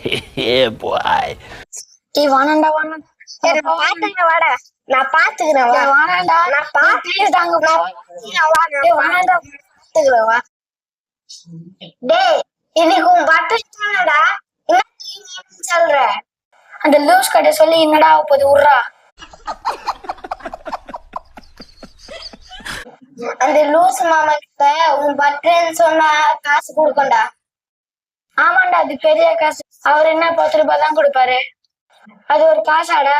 Yeah, boy. ஏய் வாணாண்டா வாணாண்டா. சரி, நான் பாத்துக்கிறேன் வாடா. நான் பாத்துக்கிறேன் வா. ஏய் வாணாண்டா. நான் பாத்துக்கிறேன் வா. வா. ஏய் வாணாண்டா. பாத்துக்கிறேன் வா. டேய், இன்னைக்கு உன் பர்த்டே தானடா. என்ன நீ சொல்ற? அந்த லூஸ் கட்ட சொல்லி என்னடா போது உர்றா. அந்த லூஸ் மாமா கிட்ட உன் பர்த்டேன்னு சொன்னா காசு கொடுக்கண்டா. ஆமாண்டா அது பெரிய காசு. அவர் என்ன 10 ரூபாய் தான் கொடுப்பாரு. அது ஒரு காசாடா.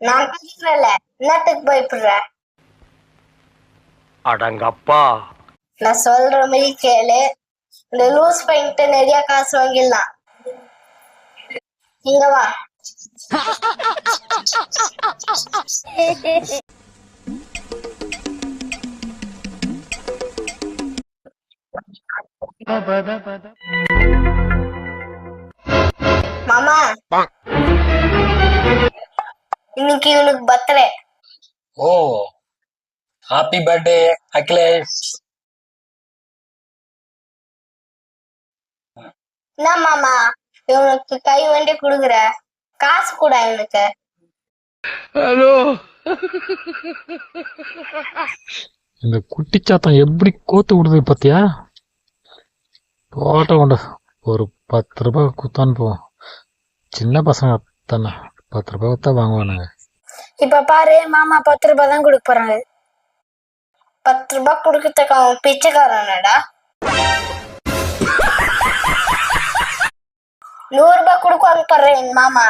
நான் கேட்கல, என்னத்துக்கு பயப்படுற? அடங்கப்பா. நான் சொல்ற மாதிரி கேளு. இந்த லூஸ் பையன்கிட்ட நிறைய காசு வாங்கிடலாம். இங்க வா. மாமா, இன்னைக்கு இவனுக்கு பர்த்டே. ஓ, ஹாப்பி பர்த்டே அகிலேஷ். என்ன மாமா இவனுக்கு கை வண்டி குடுக்குற? காசு கூட இவனுக்கு. ஹலோ. இந்த குட்டிச்சாத்தம் எப்படி கோத்து விடுது பாத்தியா? போட்ட கொண்டு ஒரு 10 ரூபாய் குத்தான்னு போவோம். சின்ன பசங்க தானே 10 ரூபாய் குத்தா வாங்குவானுங்க. இப்ப பாரு மாமா 10 ரூபாய் தான் கொடுக்க போறாங்க. 10 ரூபாய் குடுக்கறதுக்கு அவன் பிச்சைக்காரனடா. 100 ரூபாய் கொடுக்குவாங்க பாரு எங்க மாமா.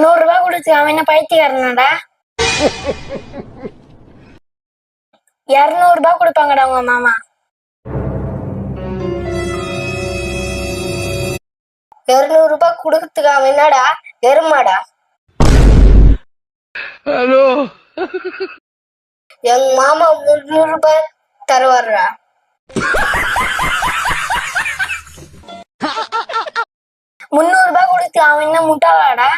₹100 கொடுத்து அவன் என்ன பைத்தியக்காரனாடா? 200 ரூபாய் கொடுப்பாங்கடா உங்க மாமா. 200 ரூபாய் குடுக்கறதுக்கு அவன் என்னடா எருமாடா? ஹலோ. எங்க மாமா 300 ரூபாய் தருவாரா? 300 ரூபாய் கொடுத்து அவன் என்ன முட்டாளாடா?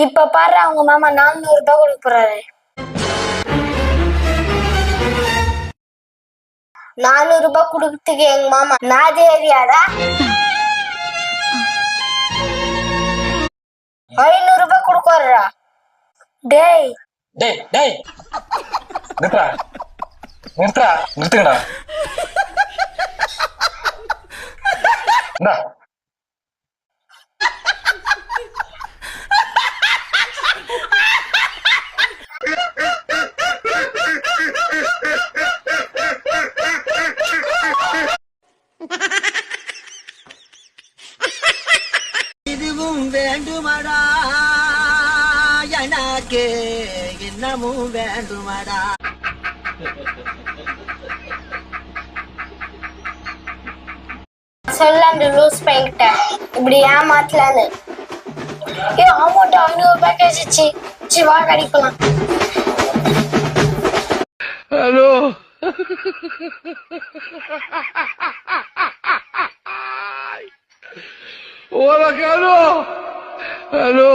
இப்ப பாரு அவங்க மாமா 400 ரூபாய் கொடுக்க போறாரு. 400 ரூபாய் குடுக்கறதுக்கு எங்க மாமா நாதேரியாடா. 500 ரூபாய் கொடுக்குறாரா? டேய் டேய் டேய், நிறுத்துடா நிறுத்துடா நிறுத்துங்கடா. இந்தா. இதுவும் வேண்டுமடா எனக்கு இன்னமும் வேண்டுமடா. சொல்ல அந்த லூஸ் பையன்கிட்ட இப்படி ஏமாத்தலான்னு. அமௌண்ட் 500 ரூபாய் கேசிச்சு. வா கடிக்கலாம். ஹலோ. Hola, Carlos. Hello.